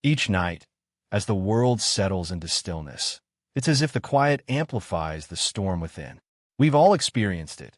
Each night, as the world settles into stillness, it's as if the quiet amplifies the storm within. We've all experienced it,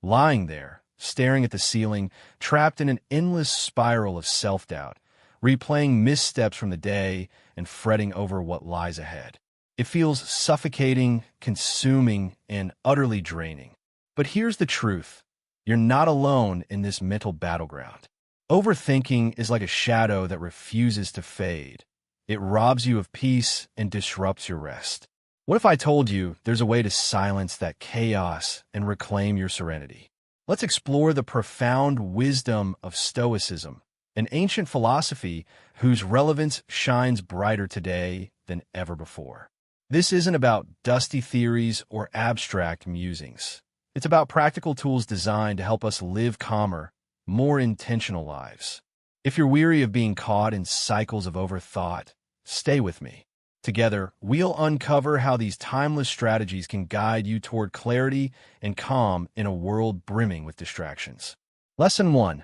lying there, staring at the ceiling, trapped in an endless spiral of self-doubt, replaying missteps from the day and fretting over what lies ahead. It feels suffocating, consuming, and utterly draining. But here's the truth. You're not alone in this mental battleground. Overthinking is like a shadow that refuses to fade. It robs you of peace and disrupts your rest. What if I told you there's a way to silence that chaos and reclaim your serenity? Let's explore the profound wisdom of Stoicism, an ancient philosophy whose relevance shines brighter today than ever before. This isn't about dusty theories or abstract musings. It's about practical tools designed to help us live calmer, more intentional lives. If you're weary of being caught in cycles of overthought, stay with me. Together, we'll uncover how these timeless strategies can guide you toward clarity and calm in a world brimming with distractions. Lesson 1.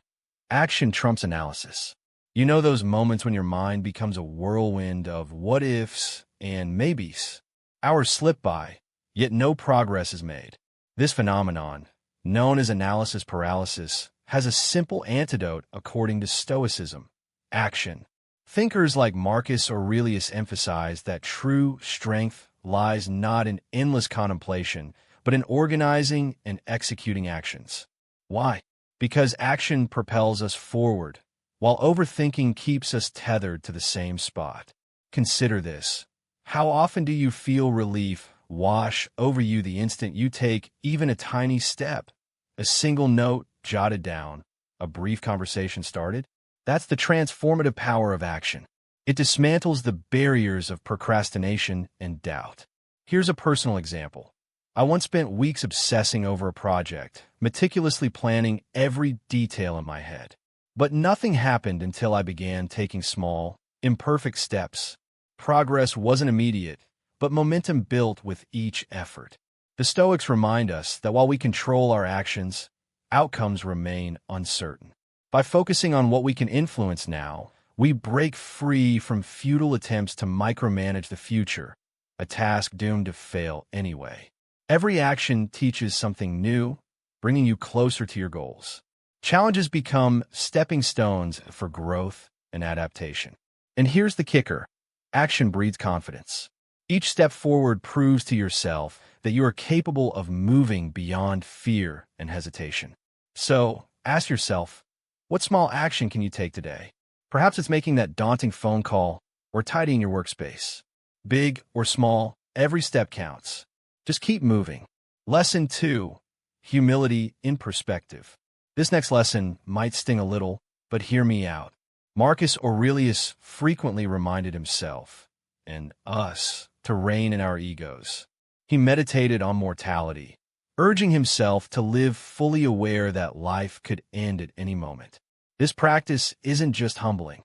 Action trumps analysis. You know those moments when your mind becomes a whirlwind of what-ifs and maybes. Hours slip by, yet no progress is made. This phenomenon, known as analysis paralysis, has a simple antidote according to Stoicism: action. Thinkers like Marcus Aurelius emphasize that true strength lies not in endless contemplation, but in organizing and executing actions. Why? Because action propels us forward, while overthinking keeps us tethered to the same spot. Consider this. How often do you feel relief wash over you the instant you take even a tiny step? A single note jotted down, a brief conversation started? That's the transformative power of action. It dismantles the barriers of procrastination and doubt. Here's a personal example. I once spent weeks obsessing over a project, meticulously planning every detail in my head. But nothing happened until I began taking small, imperfect steps. Progress wasn't immediate, but momentum built with each effort. The Stoics remind us that while we control our actions, outcomes remain uncertain. By focusing on what we can influence now, we break free from futile attempts to micromanage the future, a task doomed to fail anyway. Every action teaches something new, bringing you closer to your goals. Challenges become stepping stones for growth and adaptation. And here's the kicker. Action breeds confidence. Each step forward proves to yourself that you are capable of moving beyond fear and hesitation. So, ask yourself, what small action can you take today? Perhaps it's making that daunting phone call or tidying your workspace. Big or small, every step counts. Just keep moving. Lesson 2. Humility in perspective. This next lesson might sting a little, but hear me out. Marcus Aurelius frequently reminded himself, and us, to rein in our egos. He meditated on mortality, urging himself to live fully aware that life could end at any moment. This practice isn't just humbling.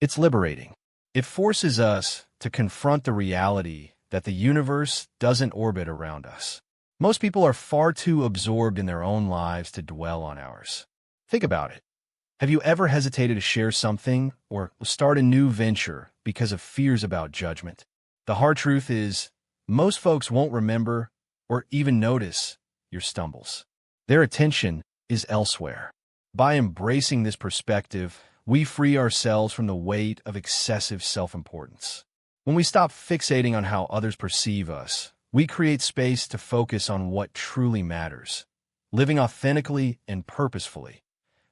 It's liberating. It forces us to confront the reality that the universe doesn't orbit around us. Most people are far too absorbed in their own lives to dwell on ours. Think about it. Have you ever hesitated to share something or start a new venture because of fears about judgment? The hard truth is, most folks won't remember or even notice your stumbles. Their attention is elsewhere. By embracing this perspective, we free ourselves from the weight of excessive self-importance. When we stop fixating on how others perceive us, we create space to focus on what truly matters, living authentically and purposefully.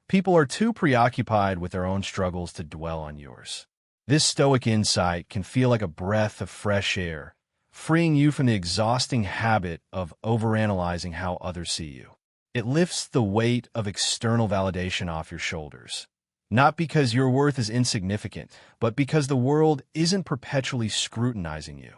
People are too preoccupied with their own struggles to dwell on yours. This Stoic insight can feel like a breath of fresh air, freeing you from the exhausting habit of overanalyzing how others see you. It lifts the weight of external validation off your shoulders. Not because your worth is insignificant, but because the world isn't perpetually scrutinizing you.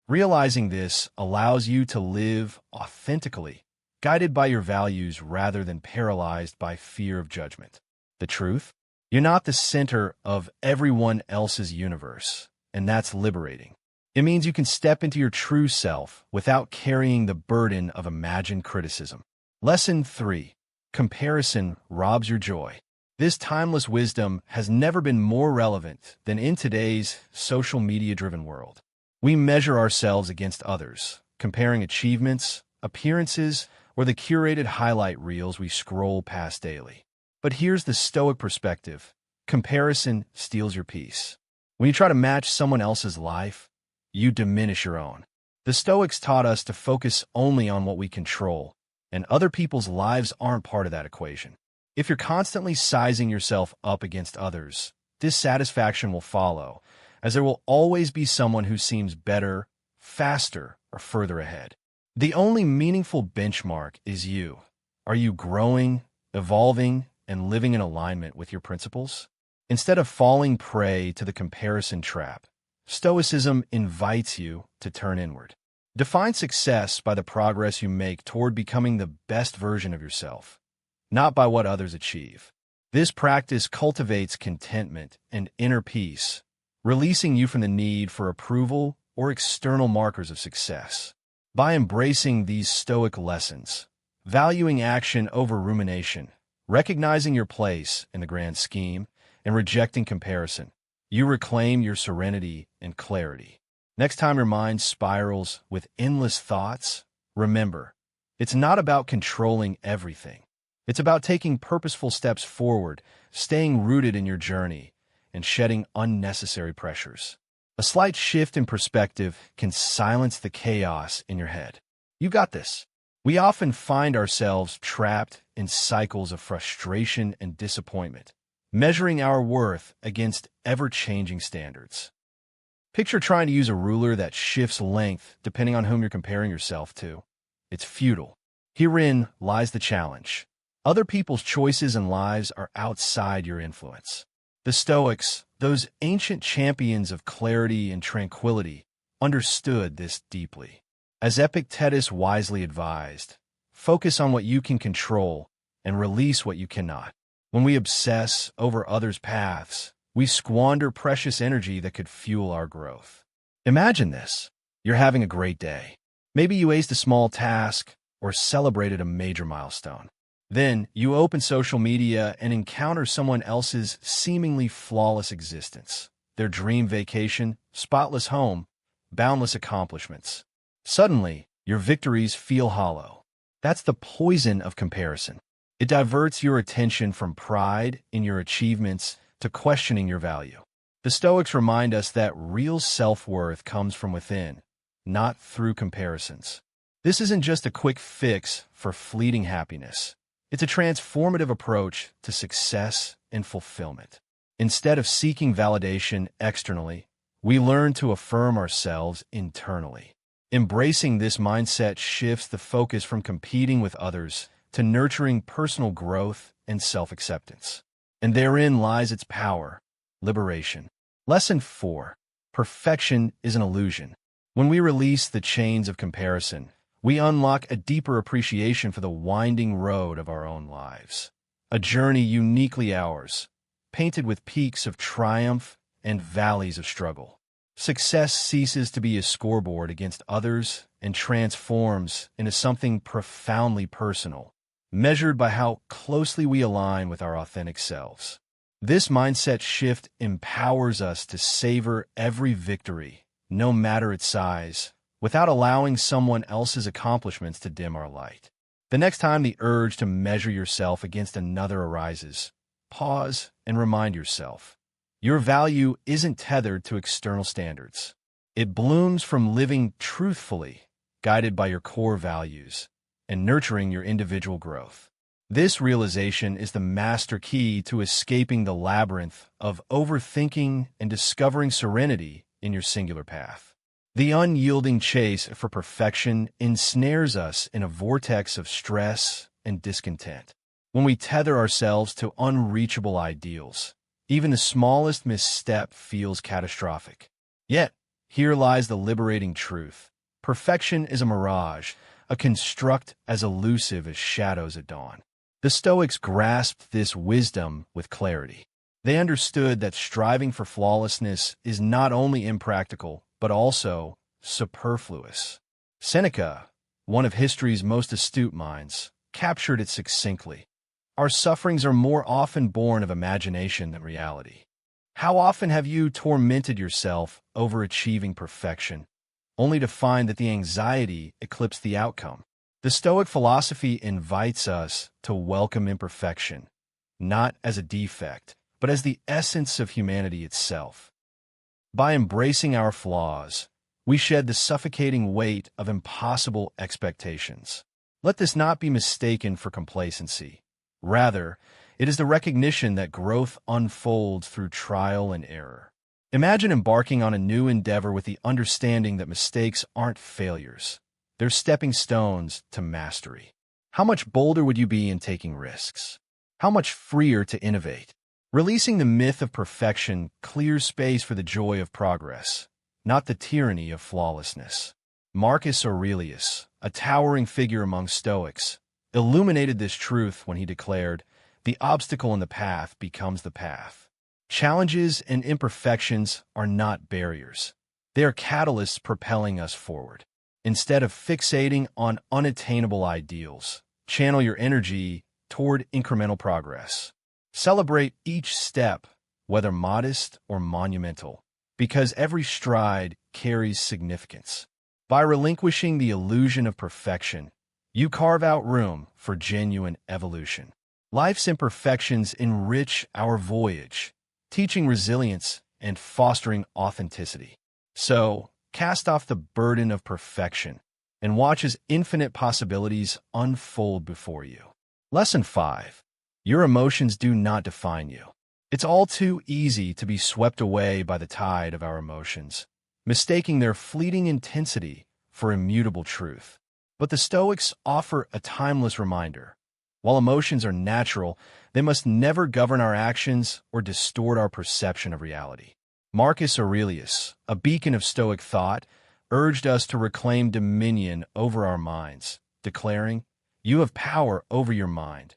Realizing this allows you to live authentically, guided by your values rather than paralyzed by fear of judgment. The truth? You're not the center of everyone else's universe, and that's liberating. It means you can step into your true self without carrying the burden of imagined criticism. Lesson 3. Comparison robs your joy. This timeless wisdom has never been more relevant than in today's social media-driven world. We measure ourselves against others, comparing achievements, appearances, or the curated highlight reels we scroll past daily. But here's the Stoic perspective. Comparison steals your peace. When you try to match someone else's life, you diminish your own. The Stoics taught us to focus only on what we control, and other people's lives aren't part of that equation. If you're constantly sizing yourself up against others, dissatisfaction will follow, as there will always be someone who seems better, faster, or further ahead. The only meaningful benchmark is you. Are you growing, evolving, and living in alignment with your principles? Instead of falling prey to the comparison trap, Stoicism invites you to turn inward. Define success by the progress you make toward becoming the best version of yourself, not by what others achieve. This practice cultivates contentment and inner peace, releasing you from the need for approval or external markers of success. By embracing these Stoic lessons, valuing action over rumination, recognizing your place in the grand scheme, and rejecting comparison, you reclaim your serenity and clarity. Next time your mind spirals with endless thoughts, remember, it's not about controlling everything. It's about taking purposeful steps forward, staying rooted in your journey, and shedding unnecessary pressures. A slight shift in perspective can silence the chaos in your head. You got this. We often find ourselves trapped in cycles of frustration and disappointment, measuring our worth against ever-changing standards. Picture trying to use a ruler that shifts length depending on whom you're comparing yourself to. It's futile. Herein lies the challenge. Other people's choices and lives are outside your influence. The Stoics, those ancient champions of clarity and tranquility, understood this deeply. As Epictetus wisely advised, focus on what you can control and release what you cannot. When we obsess over others' paths, we squander precious energy that could fuel our growth. Imagine this. You're having a great day. Maybe you aced a small task or celebrated a major milestone. Then you open social media and encounter someone else's seemingly flawless existence, their dream vacation, spotless home, boundless accomplishments. Suddenly, your victories feel hollow. That's the poison of comparison. It diverts your attention from pride in your achievements to questioning your value. The Stoics remind us that real self-worth comes from within, not through comparisons. This isn't just a quick fix for fleeting happiness. It's a transformative approach to success and fulfillment. Instead of seeking validation externally, we learn to affirm ourselves internally. Embracing this mindset shifts the focus from competing with others to nurturing personal growth and self-acceptance. And therein lies its power, liberation. Lesson 4. Perfection is an illusion. When we release the chains of comparison, we unlock a deeper appreciation for the winding road of our own lives. A journey uniquely ours, painted with peaks of triumph and valleys of struggle. Success ceases to be a scoreboard against others and transforms into something profoundly personal, measured by how closely we align with our authentic selves. This mindset shift empowers us to savor every victory, no matter its size, without allowing someone else's accomplishments to dim our light. The next time the urge to measure yourself against another arises, pause and remind yourself, your value isn't tethered to external standards. It blooms from living truthfully, guided by your core values, and nurturing your individual growth. This realization is the master key to escaping the labyrinth of overthinking and discovering serenity in your singular path. The unyielding chase for perfection ensnares us in a vortex of stress and discontent. When we tether ourselves to unreachable ideals, even the smallest misstep feels catastrophic. Yet, here lies the liberating truth. Perfection is a mirage, a construct as elusive as shadows at dawn. The Stoics grasped this wisdom with clarity. They understood that striving for flawlessness is not only impractical, but also superfluous. Seneca, one of history's most astute minds, captured it succinctly. our sufferings are more often born of imagination than reality. How often have you tormented yourself over achieving perfection, only to find that the anxiety eclipsed the outcome? The Stoic philosophy invites us to welcome imperfection, not as a defect, but as the essence of humanity itself. By embracing our flaws, we shed the suffocating weight of impossible expectations. Let this not be mistaken for complacency. Rather, it is the recognition that growth unfolds through trial and error. Imagine embarking on a new endeavor with the understanding that mistakes aren't failures. They're stepping stones to mastery. How much bolder would you be in taking risks? How much freer to innovate? Releasing the myth of perfection clears space for the joy of progress, not the tyranny of flawlessness. Marcus Aurelius, a towering figure among Stoics, illuminated this truth when he declared, "The obstacle in the path becomes the path." Challenges and imperfections are not barriers. They are catalysts propelling us forward. Instead of fixating on unattainable ideals, channel your energy toward incremental progress. Celebrate each step, whether modest or monumental, because every stride carries significance. By relinquishing the illusion of perfection, you carve out room for genuine evolution. Life's imperfections enrich our voyage, teaching resilience and fostering authenticity. So, cast off the burden of perfection and watch as infinite possibilities unfold before you. Lesson 5. Your emotions do not define you. It's all too easy to be swept away by the tide of our emotions, mistaking their fleeting intensity for immutable truth. But the Stoics offer a timeless reminder. While emotions are natural, they must never govern our actions or distort our perception of reality. Marcus Aurelius, a beacon of Stoic thought, urged us to reclaim dominion over our minds, declaring, "You have power over your mind,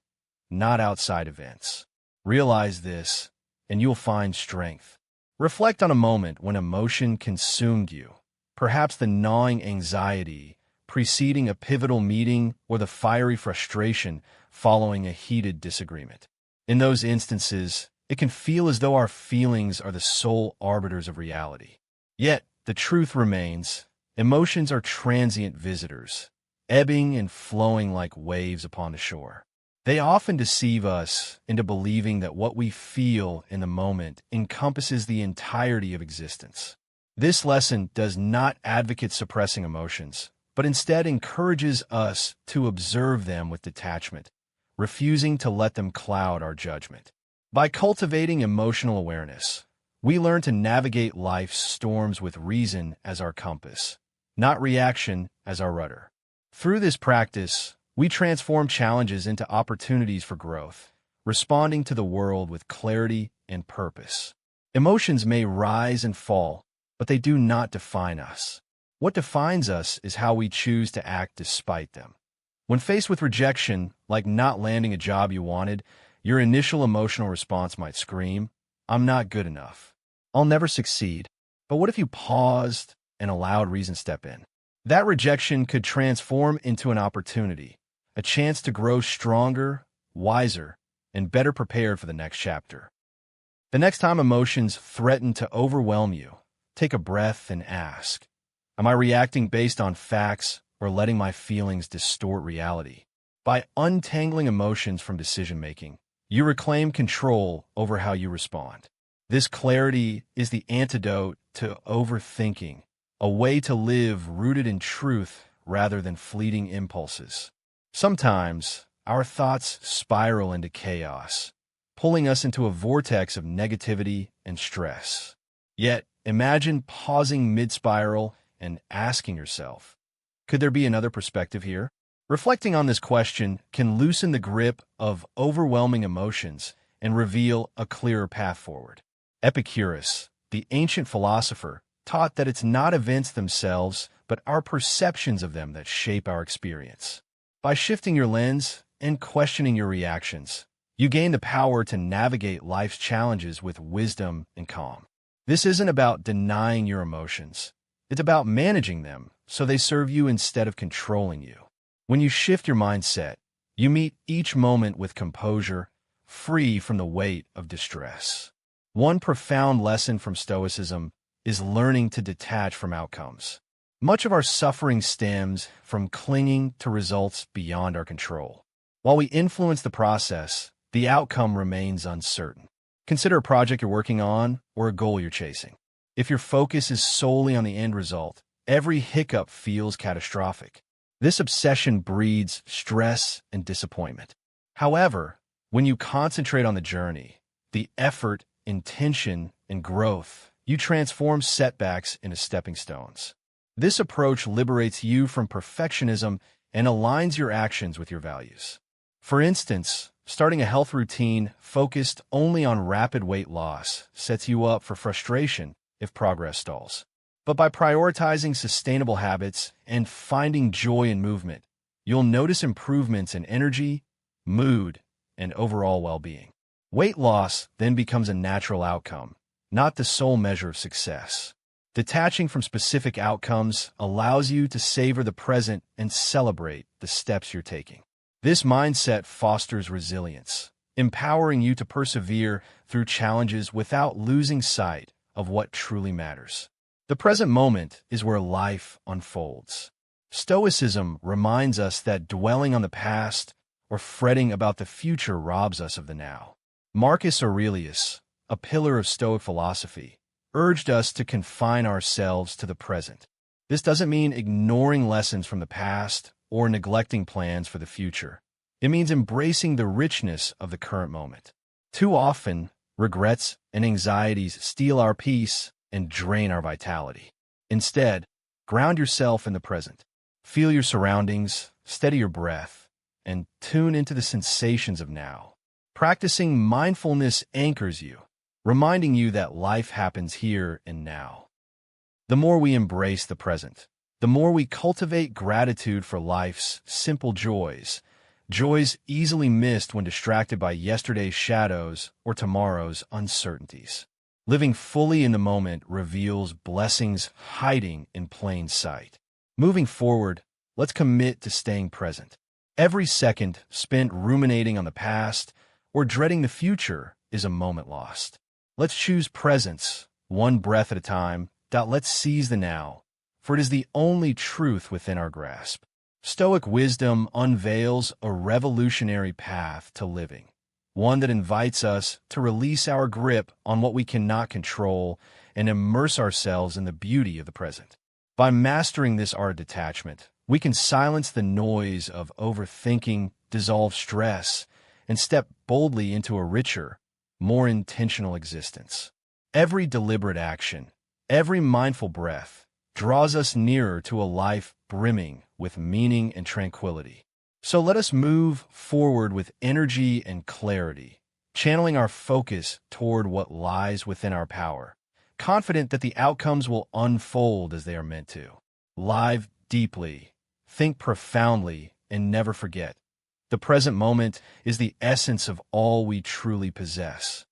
not outside events." Realize this, and you'll find strength. Reflect on a moment when emotion consumed you, perhaps the gnawing anxiety preceding a pivotal meeting or the fiery frustration following a heated disagreement. In those instances, it can feel as though our feelings are the sole arbiters of reality. Yet, the truth remains, emotions are transient visitors, ebbing and flowing like waves upon the shore. They often deceive us into believing that what we feel in the moment encompasses the entirety of existence. This lesson does not advocate suppressing emotions, but instead encourages us to observe them with detachment, refusing to let them cloud our judgment. By cultivating emotional awareness, we learn to navigate life's storms with reason as our compass, not reaction as our rudder. Through this practice, we transform challenges into opportunities for growth, responding to the world with clarity and purpose. Emotions may rise and fall, but they do not define us. What defines us is how we choose to act despite them. When faced with rejection, like not landing a job you wanted, your initial emotional response might scream, "I'm not good enough. I'll never succeed." But what if you paused and allowed reason step in? That rejection could transform into an opportunity, a chance to grow stronger, wiser, and better prepared for the next chapter. The next time emotions threaten to overwhelm you, take a breath and ask, am I reacting based on facts or letting my feelings distort reality? By untangling emotions from decision-making, you reclaim control over how you respond. This clarity is the antidote to overthinking, a way to live rooted in truth rather than fleeting impulses. Sometimes, our thoughts spiral into chaos, pulling us into a vortex of negativity and stress. Yet, imagine pausing mid-spiral and asking yourself, could there be another perspective here? Reflecting on this question can loosen the grip of overwhelming emotions and reveal a clearer path forward. Epictetus, the ancient philosopher, taught that it's not events themselves, but our perceptions of them that shape our experience. By shifting your lens and questioning your reactions, you gain the power to navigate life's challenges with wisdom and calm. This isn't about denying your emotions. It's about managing them so they serve you instead of controlling you. When you shift your mindset, You meet each moment with composure, free from the weight of distress. One profound lesson from Stoicism is learning to detach from outcomes. Much of our suffering stems from clinging to results beyond our control. While we influence the process, the outcome remains uncertain. Consider a project you're working on or a goal you're chasing. If your focus is solely on the end result, every hiccup feels catastrophic. This obsession breeds stress and disappointment. However, when you concentrate on the journey, the effort, intention, and growth, you transform setbacks into stepping stones. This approach liberates you from perfectionism and aligns your actions with your values. For instance, starting a health routine focused only on rapid weight loss sets you up for frustration if progress stalls. But by prioritizing sustainable habits and finding joy in movement, you'll notice improvements in energy, mood, and overall well-being. Weight loss then becomes a natural outcome, not the sole measure of success. Detaching from specific outcomes allows you to savor the present and celebrate the steps you're taking. This mindset fosters resilience, empowering you to persevere through challenges without losing sight of what truly matters. The present moment is where life unfolds. Stoicism reminds us that dwelling on the past or fretting about the future robs us of the now. Marcus Aurelius, a pillar of Stoic philosophy, urged us to confine ourselves to the present. This doesn't mean ignoring lessons from the past or neglecting plans for the future. It means embracing the richness of the current moment. Too often, regrets and anxieties steal our peace and drain our vitality. Instead, ground yourself in the present. Feel your surroundings, steady your breath, and tune into the sensations of now. Practicing mindfulness anchors you, reminding you that life happens here and now. The more we embrace the present, the more we cultivate gratitude for life's simple joys, joys easily missed when distracted by yesterday's shadows or tomorrow's uncertainties. Living fully in the moment reveals blessings hiding in plain sight. Moving forward, let's commit to staying present. Every second spent ruminating on the past or dreading the future is a moment lost. Let's choose presence, one breath at a time. Let's seize the now, for it is the only truth within our grasp. Stoic wisdom unveils a revolutionary path to living, one that invites us to release our grip on what we cannot control and immerse ourselves in the beauty of the present. By mastering this art of detachment, we can silence the noise of overthinking, dissolve stress, and step boldly into a richer, more intentional existence. Every deliberate action, every mindful breath, draws us nearer to a life brimming with meaning and tranquility. So let us move forward with energy and clarity, channeling our focus toward what lies within our power, confident that the outcomes will unfold as they are meant to. Live deeply, think profoundly, and never forget. The present moment is the essence of all we truly possess.